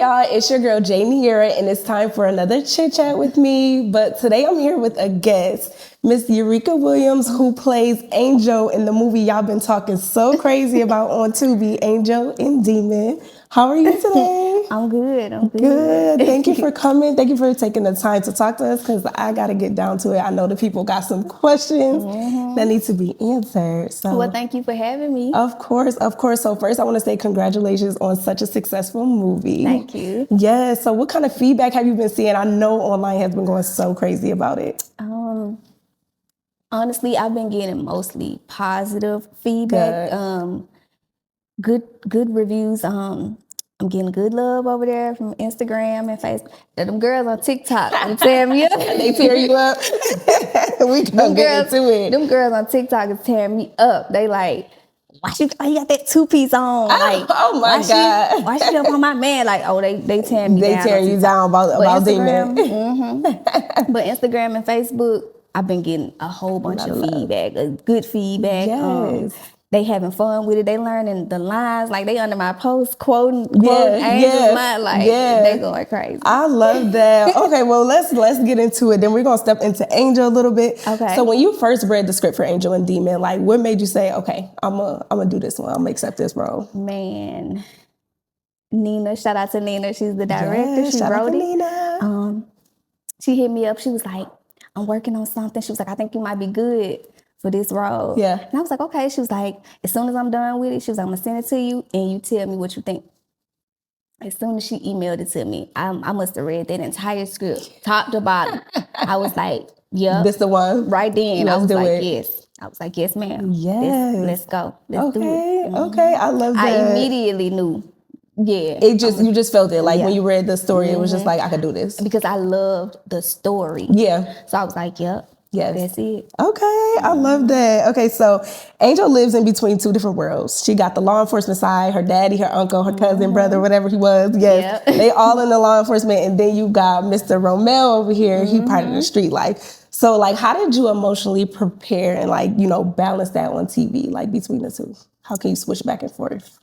y'all, it's your girl JNeaira, and it's time for another Chit-Chat with me. But today I'm here with a guest, Miss Euricka Williams, who plays Angel in the movie y'all been talking so crazy about on Tubi, Angel and Demon. How are you today? I'm good. Good. Thank you for coming. Thank you for taking the time to talk to us, because I got to get down to it. I know the people got some questions that need to be answered. So, well, thank you for having me. Of course. So first I want to say congratulations on such a successful movie. Thank you. Yes. So what kind of feedback have you been seeing? I know online has been going so crazy about it. Honestly, I've been getting mostly positive feedback. Good reviews. I'm getting good love over there from Instagram and Facebook. Them girls on TikTok, they tear me up. They tear you up. We gonna get into it. Them girls on TikTok is tearing me up. They like, why you got that two-piece on? Like, oh my God. Why she up on my man? Like, oh, they tearing me down. They tearing you down about Demon. But Instagram and Facebook, I've been getting a whole bunch of feedback, good feedback. Yes. They having fun with it. They learning the lines. Like, they under my post quoting Angel's line. Like, they going crazy. I love that. Okay, well, let's get into it. Then we're going to step into Angel a little bit. Okay. So when you first read the script for Angel and Demon, like, what made you say, okay, I'm gonna do this one. I'm gonna accept this role? Man, Nina, shout out to Nina. She's the director. She wrote it. Nina. She hit me up. She was like, I'm working on something. She was like, I think you might be good for this role. Yeah. And I was like, okay. She was like, as soon as I'm done with it, she was like, I'm gonna send it to you and you tell me what you think. As soon as she emailed it to me, I must have read that entire script, top to bottom. I was like, yeah. This the one? Right then. I was like, yes. I was like, yes, ma'am. Yes. Let's go. Let's do it. Okay. I love that. I immediately knew. Yeah. You just felt it. Like when you read the story, it was just like, I could do this. Because I loved the story. Yeah. So I was like, yep. Yes. That's it. Okay, I love that. Okay, so Angel lives in between two different worlds. She got the law enforcement side, her daddy, her uncle, her cousin, brother, whatever he was. Yes, they all in the law enforcement. And then you got Mr. Romel over here. He part of the street life. So like, how did you emotionally prepare and like, balance that on TV, like between the two? How can you switch back and forth?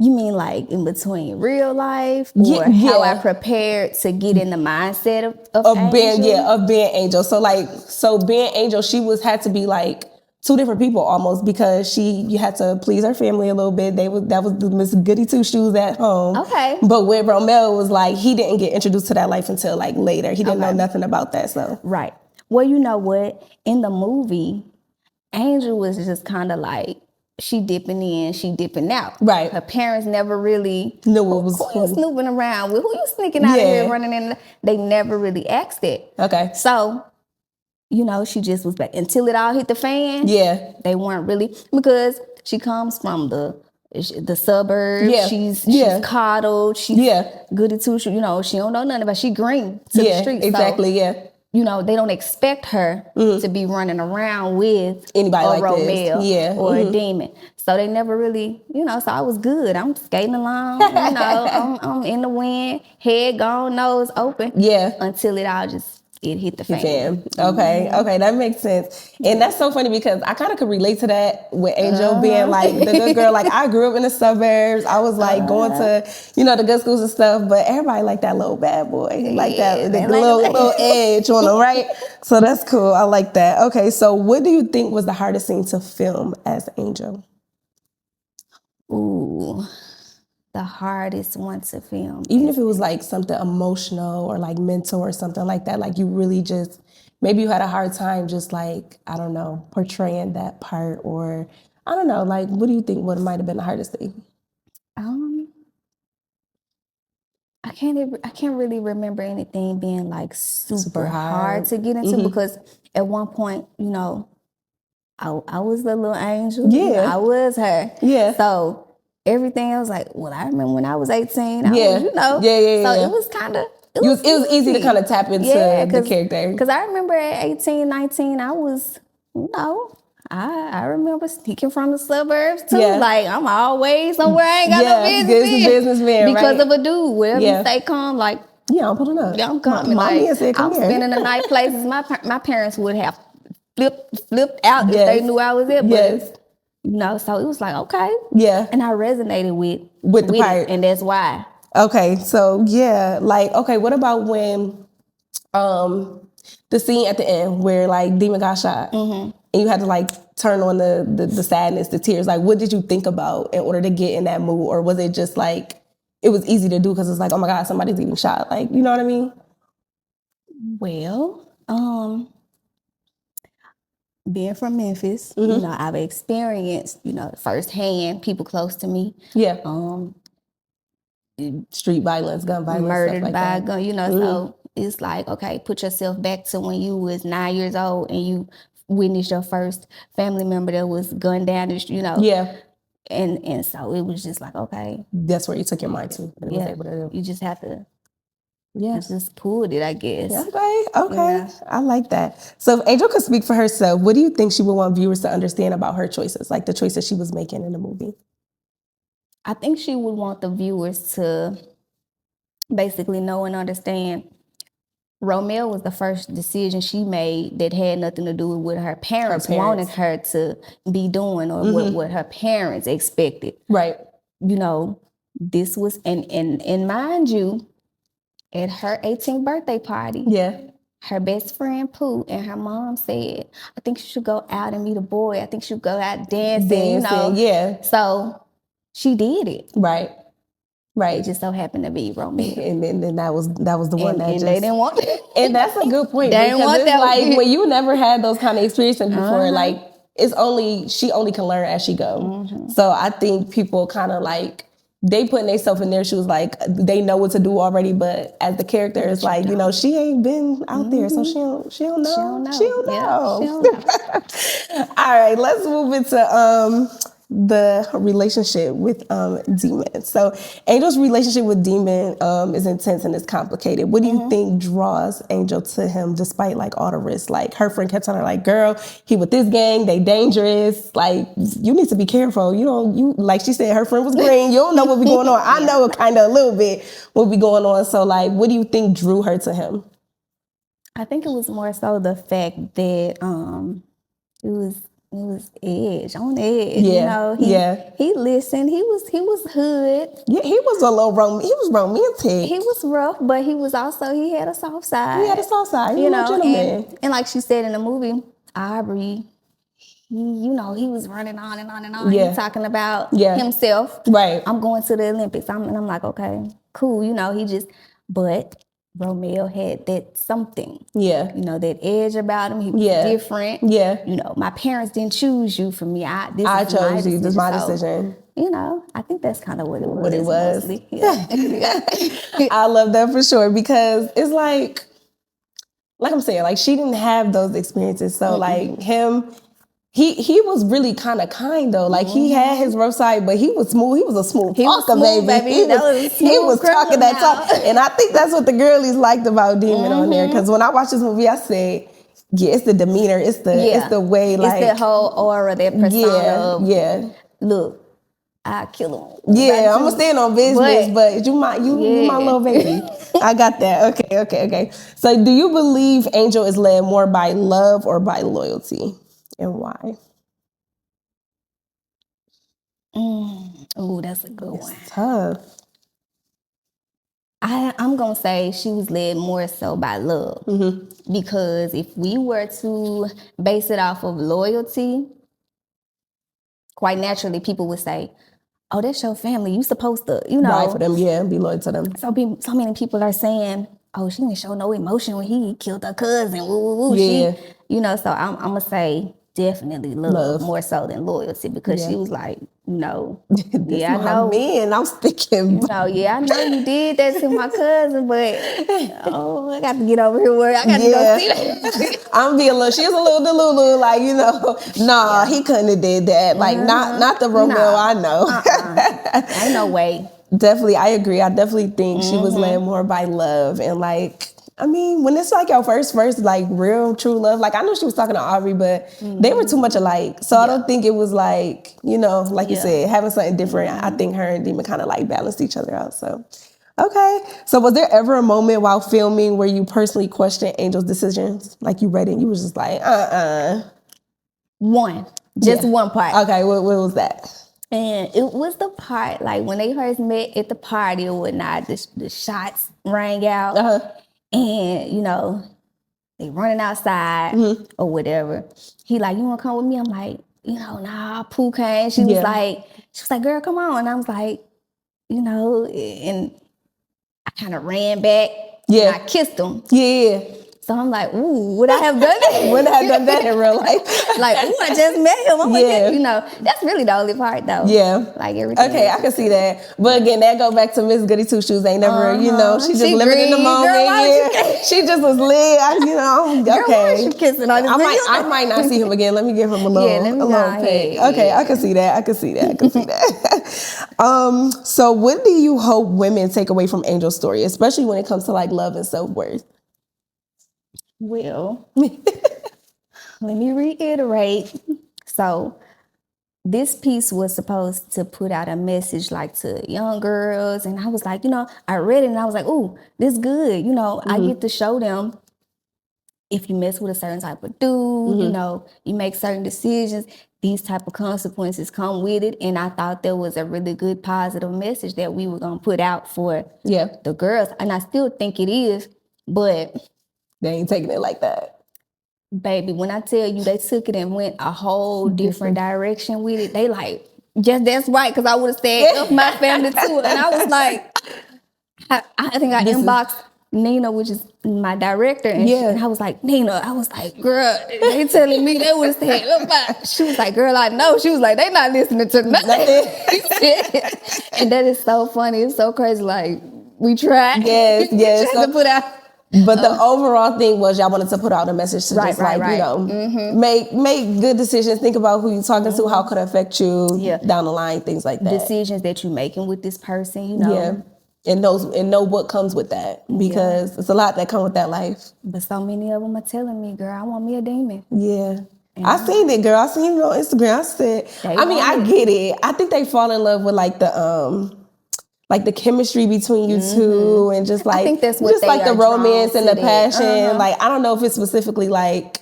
You mean like in between real life, or how I prepared to get in the mindset of being Angel? So being Angel, she had to be like two different people almost, because you had to please her family a little bit. That was the Miss Goody Two Shoes at home. Okay. But with Romel, it was like he didn't get introduced to that life until like later. He didn't know nothing about that. So right. Well, you know what? In the movie, Angel was just kind of like, she dipping in, she dipping out. Right. Her parents never really knew what was who you snooping around with, who you sneaking out of here running in. They never really asked it. Okay. So, she just was back until it all hit the fan. Yeah. They weren't really, because she comes from the suburbs. Yeah. She's coddled. She's goody two shoes. She don't know nothing about. She green to the streets. Exactly. So, they don't expect her to be running around with anybody like Romel or a Demon. So they never really, so I was good. I'm skating along, I'm in the wind, head gone, nose open. Yeah. Until it hit the fan. Okay, that makes sense. And that's so funny, because I kind of could relate to that with Angel being like the good girl. Like, I grew up in the suburbs. I was like going to, the good schools and stuff, but everybody like that little bad boy. Like that the little edge on them, right? So that's cool. I like that. Okay, so what do you think was the hardest scene to film as Angel? Ooh. The hardest one to film. Even if it was like something emotional or like mental or something like that, like you really just, maybe you had a hard time just like, I don't know, portraying that part, or I don't know, like, what do you think might have been the hardest thing? I can't really remember anything being like super hard to get into, because at one point, I was the little angel. Yeah. I was her. Yeah. So everything, I was like, well, I remember when I was 18, I was, Yeah. So it was kind of, it was easy to kind of tap into the character. Because I remember at 18, 19, I was, I remember sneaking from the suburbs too. Yeah. Like, I'm always somewhere I ain't got no businessman. Because of a dude. Wherever you say come, like, I'm pulling up. Yeah, I'm coming. Mommy said, I'm spending the night places my parents would have flipped out if they knew I was there. But You know, so it was like, okay. Yeah. And I resonated with the part. It, and that's why. Okay, so yeah, like, okay, what about when the scene at the end where like Demon got shot and you had to like turn on the sadness, the tears, like what did you think about in order to get in that mood? Or was it just like, it was easy to do because it's like, oh my God, somebody's getting shot. Like, you know what I mean? Well, being from Memphis, you know, I've experienced, you know, firsthand people close to me. Yeah. Street violence, gun violence, murdered stuff like by that. a gun, you know, so it's like, okay, put yourself back to when you was 9 years old and you witnessed your first family member that was gunned down, you know. Yeah. And so it was just like, okay. That's where you took your mind to. And was able to do. You just have to just pulled it, I guess. Okay. Yeah. I like that. So if Angel could speak for herself, what do you think she would want viewers to understand about her choices, like the choices she was making in the movie? I think she would want the viewers to basically know and understand Romeo was the first decision she made that had nothing to do with what her parents wanted her to be doing or what her parents expected. Right. You know, this was, and mind you, at her 18th birthday party, her best friend Pooh and her mom said, I think you should go out and meet a boy. I think you should go out dancing, you know. Yeah. So she did it. Right. Right. It just so happened to be Romeo. And then that was the one that and they didn't want it. And that's a good point. They didn't want that. Like when you never had those kind of experiences before, like she only can learn as she go. So I think people kind of like, they putting themselves in their shoes, like they know what to do already, but as the character is like, you know, she ain't been out there, so she don't know. She don't know. Yeah, she don't know. All right, let's move into the relationship with Demon. So Angel's relationship with Demon is intense and it's complicated. What do you think draws Angel to him despite like all the risks? Like her friend kept telling her like, girl, he with this gang, they dangerous. Like you need to be careful. You like she said, her friend was green. You don't know what be going on. I know kind of a little bit what be going on. So like, what do you think drew her to him? I think it was more so the fact that it was on edge. You know, he listened. He was hood. Yeah, he was a little romantic. He was rough, but he had a soft side. He had a soft side. You know, gentleman. And like she said in the movie, Aubrey, he was running on and on and on. Yeah. He talking about himself. Right. I'm going to the Olympics. I'm like, okay, cool. You know, but Romeo had that something. Yeah. You know, that edge about him. He was different. Yeah. You know, my parents didn't choose you for me. I chose you. This is my decision. You know, I think that's kind of what it was. Mostly. Yeah. I love that for sure because it's like I'm saying, like she didn't have those experiences. So like him, he was really kind though. Like he had his rough side, but he was smooth. He was a smooth talker, baby. He was talking that talk. And I think that's what the girlies liked about Demon on there. Because when I watched this movie, I said, yeah, it's the demeanor. It's the way, like. It's the whole aura, that persona. Yeah. Look, I kill him. Yeah, I'm gonna stand on business, but you my little baby. I got that. Okay. So do you believe Angel is led more by love or by loyalty? And why? Oh, that's a good one. Tough. I'm going to say she was led more so by love. Because if we were to base it off of loyalty, quite naturally people would say, oh, that's your family. You supposed to, you know. Ride for them, be loyal to them. So many people are saying, oh, she didn't show no emotion when he killed her cousin. Yeah. So I'm going to say, definitely love more so than loyalty because she was like, no, I know. Man, I'm sticking. I know you did that to my cousin, but I got to get over here where I got to go see that. She was a little delulu, like, he couldn't have did that. Like, not the Romeo I know. Ain't no way. Definitely, I agree. I definitely think she was led more by love and like, I mean, when it's like your first, like real true love, like I know she was talking to Aubrey, but they were too much alike. So I don't think it was like, like you said, having something different. I think her and Demon kind of like balanced each other out. So, okay. So was there ever a moment while filming where you personally questioned Angel's decisions? Like you read it and you was just like, One. Just one part. Okay, what was that? And it was the part, like, when they first met at the party or whatnot, the shots rang out. And, you know, they running outside or whatever. He like, you want to come with me? I'm like, you know, nah, Pooh came. She was like, girl, come on. And I was like, you know, and I kind of ran back. Yeah. And I kissed him. Yeah. So I'm like, ooh, would I have done that? Would I have done that in real life? Like, ooh, I just met him. I'm like, you know, that's really the only part though. Yeah. Like everything. Okay, I can see that. But again, that go back to Miss Goody Two Shoes. Ain't never, you know, she just living in the moment. Girl, she just was lit. You know, okay. Girl, kissing on I might not see him again. Let me give him a little pick. Okay, I can see that. So what do you hope women take away from Angel's story, especially when it comes to like love and self-worth? Well, let me reiterate. So this piece was supposed to put out a message like to young girls. And I was like, you know, I read it and I was like, ooh, this good. You know, I get to show them if you mess with a certain type of dude, you know, you make certain decisions, these type of consequences come with it. And I thought there was a really good positive message that we were going to put out for the girls. And I still think it is, but they ain't taking it like that. Baby, when I tell you they took it and went a whole different direction with it, they like, yes, that's right, because I would have said F my family too. And I was like, I think I inboxed Nina, which is my director, and, and I was like, Nina, I was like, girl, they telling me they would have said F my. She was like, girl, I know. She was like, they not listening to nothing. And that is so funny. It's so crazy. Like, we tried. Yes. To put out. But the overall thing was y'all wanted to put out a message to just you know, make good decisions. Think about who you're talking to, how could it affect you down the line, things like that. Decisions that you're making with this person, you know. Yeah, and know what comes with that, because it's a lot that come with that life. But so many of them are telling me, girl, I want me a demon. Yeah. I seen it, girl. I seen it on Instagram. I said, I get it. I think they fall in love with like the chemistry between you two, and just like, I think that's what just like the romance and the passion. Like, I don't know if it's specifically like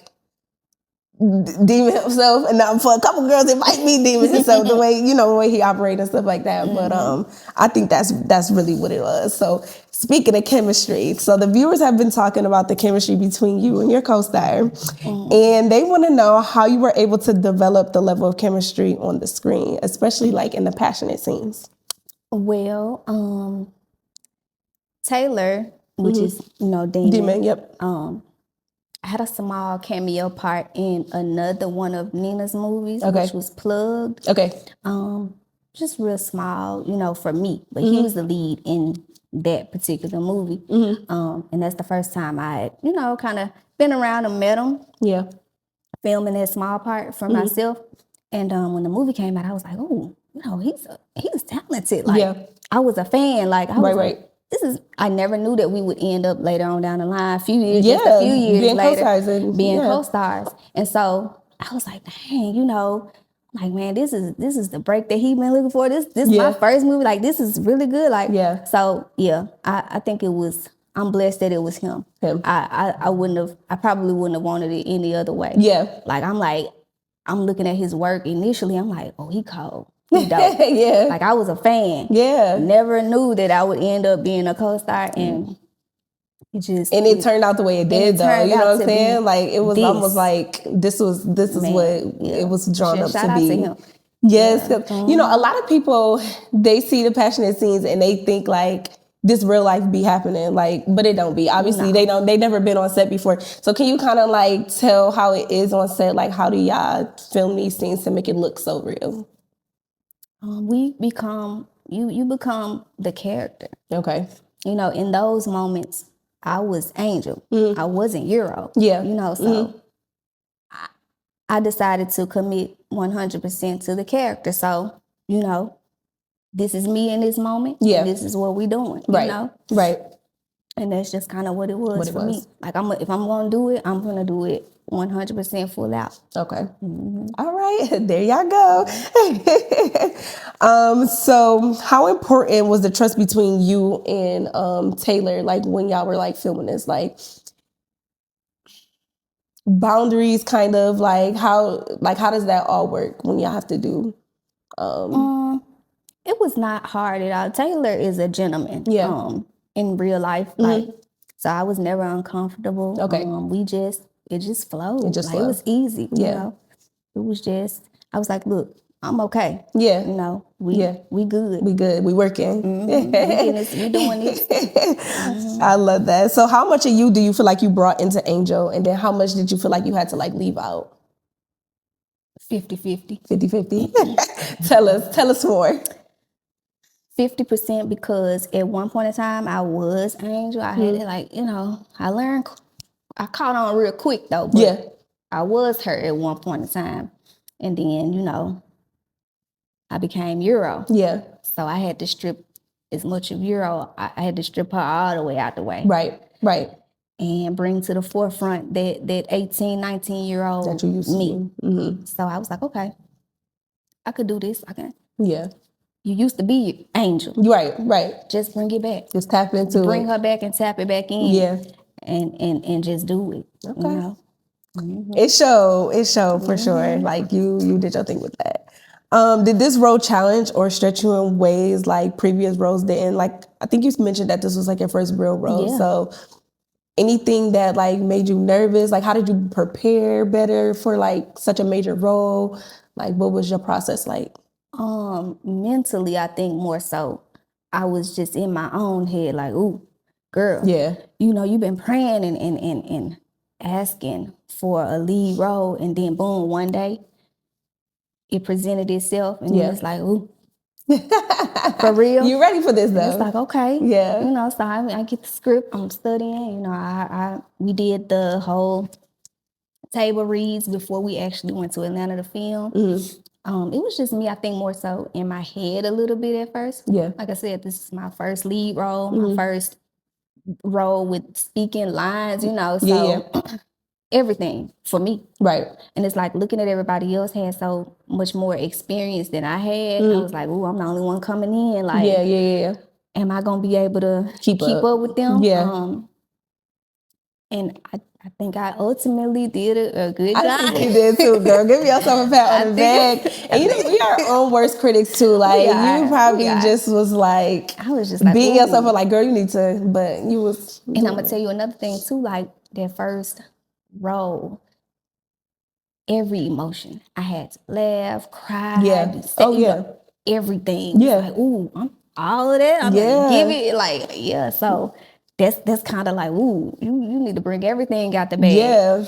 Demon himself, and for a couple girls it might be Demon himself, the way he operates and stuff like that. But I think that's really what it was. So speaking of chemistry, so the viewers have been talking about the chemistry between you and your co-star, and they want to know how you were able to develop the level of chemistry on the screen, especially like in the passionate scenes. Well, Taylor, which is, you know, Demon. Yep. I had a small cameo part in another one of Nina's movies, which was Plugged. Okay. Just real small, you know, for me. But he was the lead in that particular movie. And that's the first time I had, you know, kind of been around and met him. Yeah. Filming that small part for myself. And when the movie came out, I was like, oh, you know, he's talented. Like, I was a fan. Like, I was like, I never knew that we would end up later on down the line, a few years being later, co-stars being co-stars. And so I was like, dang, you know, like, man, this is the break that he been looking for. This my first movie. Like, this is really good. Like, so I think it was. I'm blessed that it was him. I probably wouldn't have wanted it any other way. Yeah. Like, I'm looking at his work initially. I'm like, oh, he cold. He dope. Like, I was a fan. Yeah. Never knew that I would end up being a co-star, and it turned out the way it did, though. You know what I'm saying? Like, it was almost like this is what it was drawn up to be. To yes. You know, a lot of people, they see the passionate scenes and they think like this real life be happening, like, but it don't be. Obviously, they never been on set before. So can you kind of like tell how it is on set? Like, how do y'all film these scenes to make it look so real? You become the character. Okay. You know, in those moments, I was Angel. I wasn't Euro. Yeah. You know, so I decided to commit 100% to the character. So, you know, this is me in this moment. Yeah. And this is what we doing. Right. You know? Right. And that's just kind of what it was for me. Like, if I'm going to do it, I'm going to do it 100% full out. Okay. All right. There y'all go. So how important was the trust between you and Taylor, like, when y'all were like filming this? Like, boundaries, kind of like how does that all work when y'all have to do? It was not hard at all. Taylor is a gentleman. Yeah. In real life, like, so I was never uncomfortable. Okay. It just flowed. It was easy. Yeah. You know, it was just. I was like, look, I'm okay. Yeah. You know, we good. We good. We working. We doing this. I love that. So how much of you do you feel like you brought into Angel, and then how much did you feel like you had to like leave out? 50-50. 50-50. Tell us more. 50% because at one point in time I was Angel. I had it like, you know, I caught on real quick though, but I was her at one point in time. And then, you know, I became Euro. Yeah. So I had to strip as much of Euro. I had to strip her all the way out the way. Right. And bring to the forefront that 18, 19-year-old that you used me. Mm-hmm. So I was like, okay, I could do this. I can. Yeah. You used to be Angel. Right. Just bring it back. Just tap into bring her back and tap it back in. Yeah. And just do it. Okay. You know? Mm-hmm. It showed for sure. Like you did your thing with that. Did this role challenge or stretch you in ways like previous roles didn't? Like, I think you mentioned that this was like your first real role. Yeah. So anything that like made you nervous? Like, how did you prepare better for like such a major role? Like, what was your process like? Mentally, I think more so, I was just in my own head, like, ooh, girl. Yeah. You know, you've been praying and asking for a lead role, and then boom, one day, it presented itself, and then it's like, ooh. For real? You ready for this, though? And it's like, okay. Yeah. You know, so I get the script, I'm studying, you know, we did the whole table reads before we actually went to Atlanta to film. Mm-hmm. It was just me, I think, more so in my head a little bit at first. Yeah. Like I said, this is my first lead role, my first role with speaking lines, you know, so everything for me. Right. And it's like looking at everybody else had so much more experience than I had. I was like, ooh, I'm the only one coming in. Like, yeah. Am I going to be able to keep up with them? Yeah. And I think I ultimately did a good job. I think you did too, girl. Give yourself a pat on the back. And you know, we are our own worst critics too. Like, you probably just was like, I was just like, beating yourself up like, girl, you need to, but you was. And I'm going to tell you another thing too, like that first role, every emotion. I had to laugh, cry, everything. Yeah. Like, ooh, I'm all of that. I'm gonna give it like, so that's kind of like, ooh, you need to bring everything out the bag. Yeah.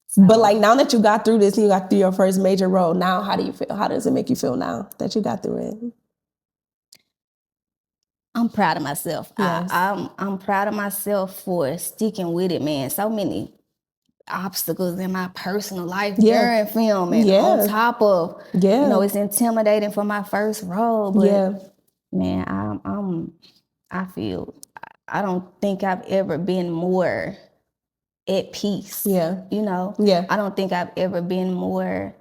So. But like now that you got through this and you got through your first major role, now how do you feel? How does it make you feel now that you got through it? I'm proud of myself. Yes. I'm proud of myself for sticking with it, man. So many obstacles in my personal life during filming, on top of, you know, it's intimidating for my first role, but man, I don't think I've ever been more at peace. Yeah. You know? Yeah. I don't think I've ever been more,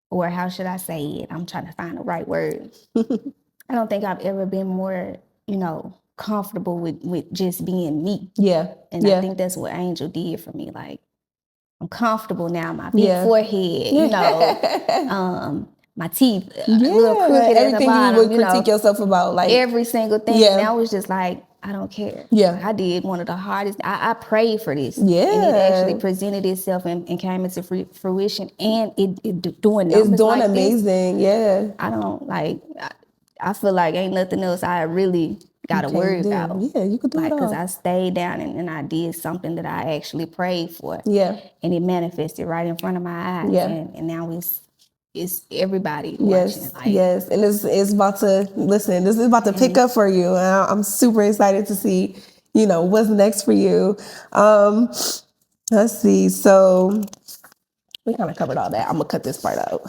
or how should I say it? I'm trying to find the right word. I don't think I've ever been more, you know, comfortable with just being me. Yeah. And I think that's what Angel did for me. Like, I'm comfortable now, my big forehead, you know, my teeth, a little crooked at the bottom. Everything you would critique yourself about, like every single thing. Yeah. And I was just like, I don't care. Yeah. Like, I did one of the hardest. I prayed for this. Yeah. And it actually presented itself and came into fruition. And it doing numbers. It's doing like amazing. This. Yeah. I don't like. I feel like ain't nothing else I really got to worry about. Yeah, you could do it all. Because I stayed down and I did something that I actually prayed for. Yeah. And it manifested right in front of my eyes. Yeah. And now it's everybody watching. Like, yes. And it's about to, listen, this is about to pick up for you. And I'm super excited to see, you know, what's next for you. Let's see. So we kind of covered all that. I'm going to cut this part out.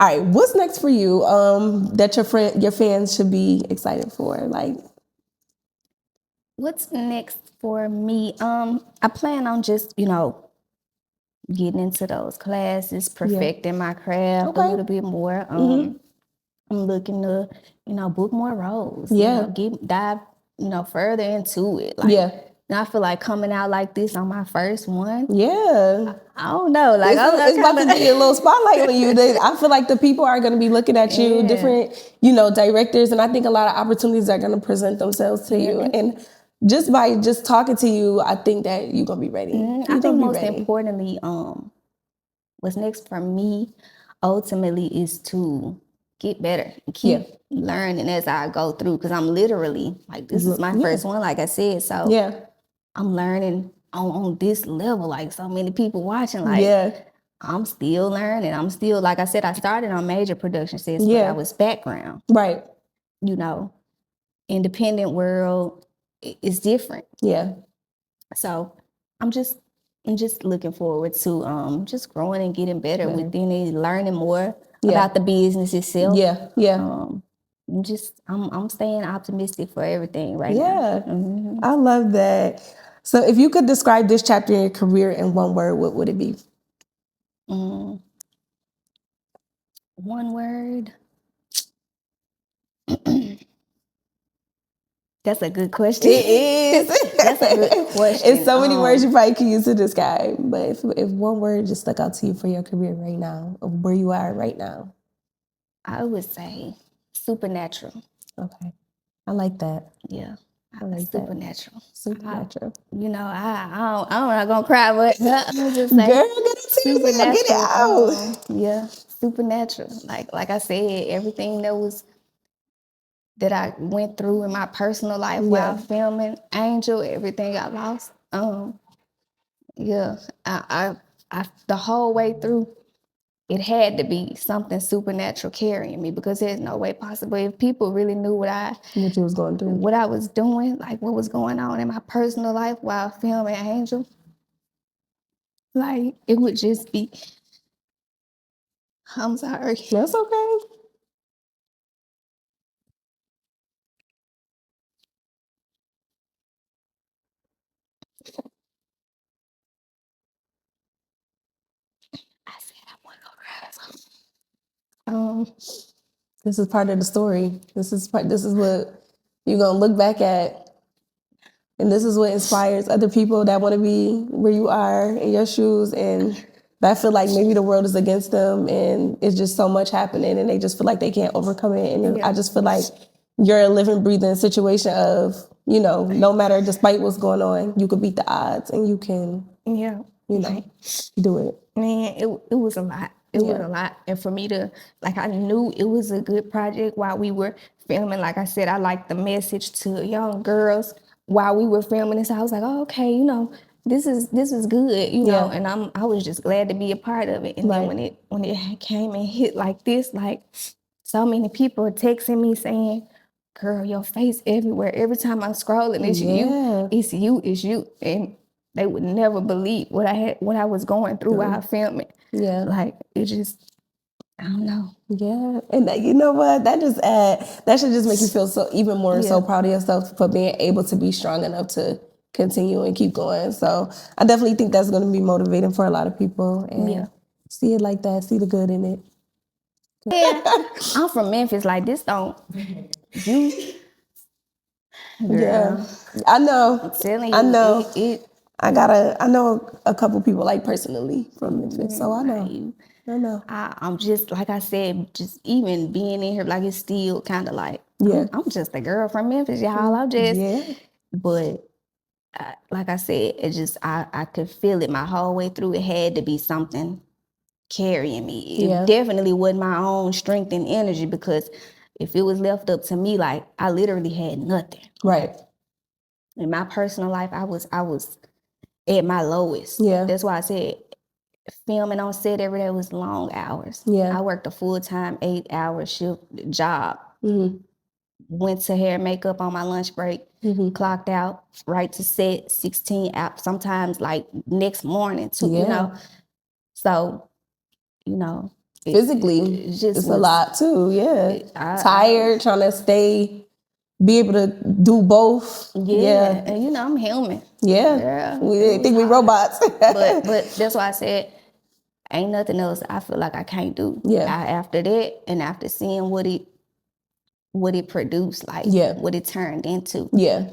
All right, what's next for you that your fans should be excited for? Like, what's next for me? I plan on just, you know, getting into those classes, perfecting my craft a little bit more. I'm looking to, you know, book more roles. Yeah. You know, dive, you know, further into it. Like, And I feel like coming out like this on my first one. Yeah. I don't know. Like it's about to be a little spotlight on you. I feel like the people are going to be looking at you, different, directors. And I think a lot of opportunities are going to present themselves to you. And just by just talking to you, I think that you're going to be ready. I think most importantly, what's next for me ultimately is to get better and keep learning as I go through. Because I'm literally, like, this is my first one, like I said. So I'm learning on this level, like so many people watching, like I'm still learning. I'm still, like I said, I started on major production sets, but I was background. Right. Independent world is different. Yeah. So I'm just looking forward to just growing and getting better within it, learning more about the business itself. I'm staying optimistic for everything right now. Yeah, I love that. So if you could describe this chapter in your career in one word, what would it be? One word? That's a good question. It is. That's a good question. It's so many words you probably can use to describe. But if one word just stuck out to you for your career right now, of where you are right now? I would say supernatural. Okay. I like that. Yeah. I like supernatural. Supernatural. I'm not gonna cry, but I'm just saying, girl, get it supernatural. Get it out. Yeah, supernatural. Like I said, everything that I went through in my personal life while filming Angel, everything I lost. I the whole way through, it had to be something supernatural carrying me, because there's no way possible. If people really knew what you was going through, what I was doing, like what was going on in my personal life while filming Angel, like it would just be, I'm sorry. That's okay. I said I want to cry. This is part of the story. This is what you're gonna look back at, and this is what inspires other people that want to be where you are in your shoes, and that feel like maybe the world is against them, and it's just so much happening, and they just feel like they can't overcome it. And I just feel like you're a living, breathing situation of, no matter, despite what's going on, you could beat the odds, and you can, do it. Man, it was a lot. It was a lot. And for me to, like, I knew it was a good project while we were filming. Like I said, I liked the message to young girls while we were filming this. I was like, oh, okay, this is good, know. And I was just glad to be a part of it. And then when it came and hit like this, like so many people are texting me saying, girl, your face everywhere. Every time I'm scrolling, it's you. And they would never believe what I was going through while filming. Yeah. Like, it just, I don't know. Yeah. And you know what? That should just make you feel so even more so proud of yourself for being able to be strong enough to continue and keep going. So I definitely think that's going to be motivating for a lot of people. And see it like that. See the good in it. Yeah. I'm from Memphis. Like, this don't, you, girl. Yeah. I know. I'm telling you. I know. I know a couple people, like, personally from Memphis, so I know. I know. I'm just, like I said, just even being in here, like, it's still kind of like, I'm just a girl from Memphis, y'all. I'm just, but like I said, it just, I could feel it my whole way through. It had to be something carrying me. It definitely wasn't my own strength and energy, because if it was left up to me, like, I literally had nothing. Right. In my personal life, I was at my lowest. Yeah. That's why I said filming on set every day was long hours. Yeah. I worked a full-time 8-hour shift job. Mm-hmm. Went to hair and makeup on my lunch break. Mm-hmm. Clocked out, right to set, 16 hours. Sometimes like next morning too, So, physically, it's a lot too. Yeah. Tired, trying to be able to do both. Yeah. And I'm human. Yeah. We think we robots. but that's why I said, ain't nothing else I feel like I can't do. Yeah. After that, and after seeing what it produced, like what it turned into. Yeah.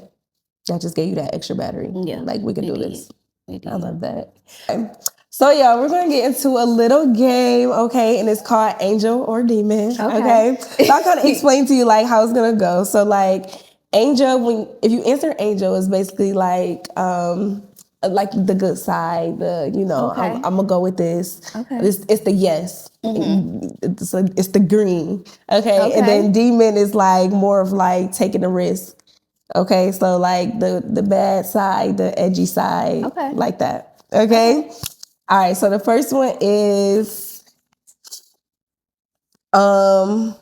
That just gave you that extra battery. Yeah. Like, we can do this. I love that. Okay. So, y'all, we're going to get into a little game, okay? And it's called Angel or Demon, okay? So I'll kind of explain to you, like, how it's going to go. So, like, Angel, if you answer Angel, it's basically like the good side, I'm going to go with this. Okay. It's the yes. Mm-hmm. It's the green, okay? And then Demon is, like, more of, like, taking a risk. Okay, so like the bad side, the edgy side, like that. Okay? All right, so the first one is love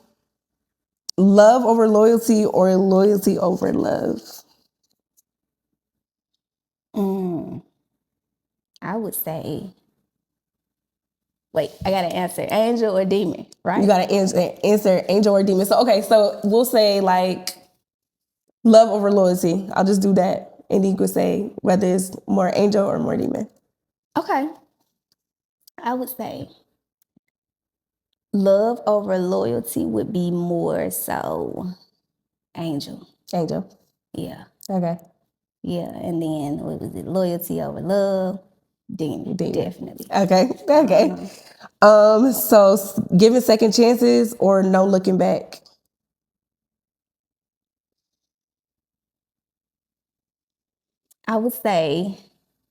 over loyalty or loyalty over love. I would say, wait, I gotta answer angel or demon, right? You gotta answer angel or demon. So okay, so we'll say like love over loyalty. I'll just do that. And you could say whether it's more angel or more demon. Okay. I would say love over loyalty would be more so angel. Angel. Yeah. Okay. Yeah. And then what was it? Loyalty over love. Demon. Definitely. Okay. So giving second chances or no looking back? I would say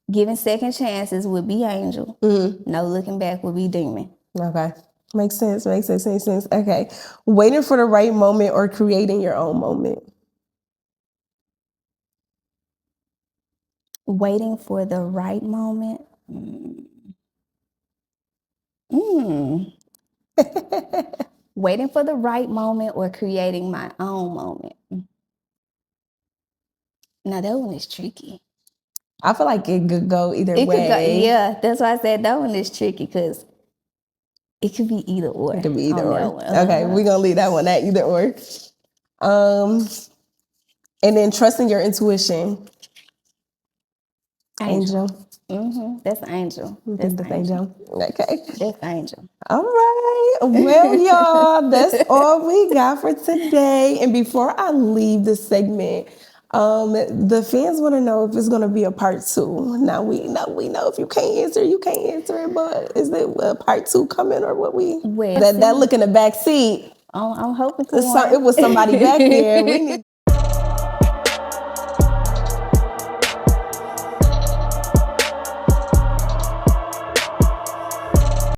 giving second chances would be angel. Mm-hmm. No looking back would be demon. Okay. Makes sense. Okay. Waiting for the right moment or creating your own moment? Waiting for the right moment? Waiting for the right moment or creating my own moment? Now, that one is tricky. I feel like it could go either way. Yeah, that's why I said that one is tricky because it could be either or. It could be either or. Okay, we're going to leave that one at either or. And then trusting your intuition. Angel. Mm-hmm. That's angel. That's angel. Okay. That's angel. All right. Well, y'all, that's all we got for today. And before I leave this segment, the fans want to know if it's going to be a part 2. Now we know if you can't answer it. But is there a part 2 coming or what we? That look in the back seat. I'm hoping for it was somebody back there. We need.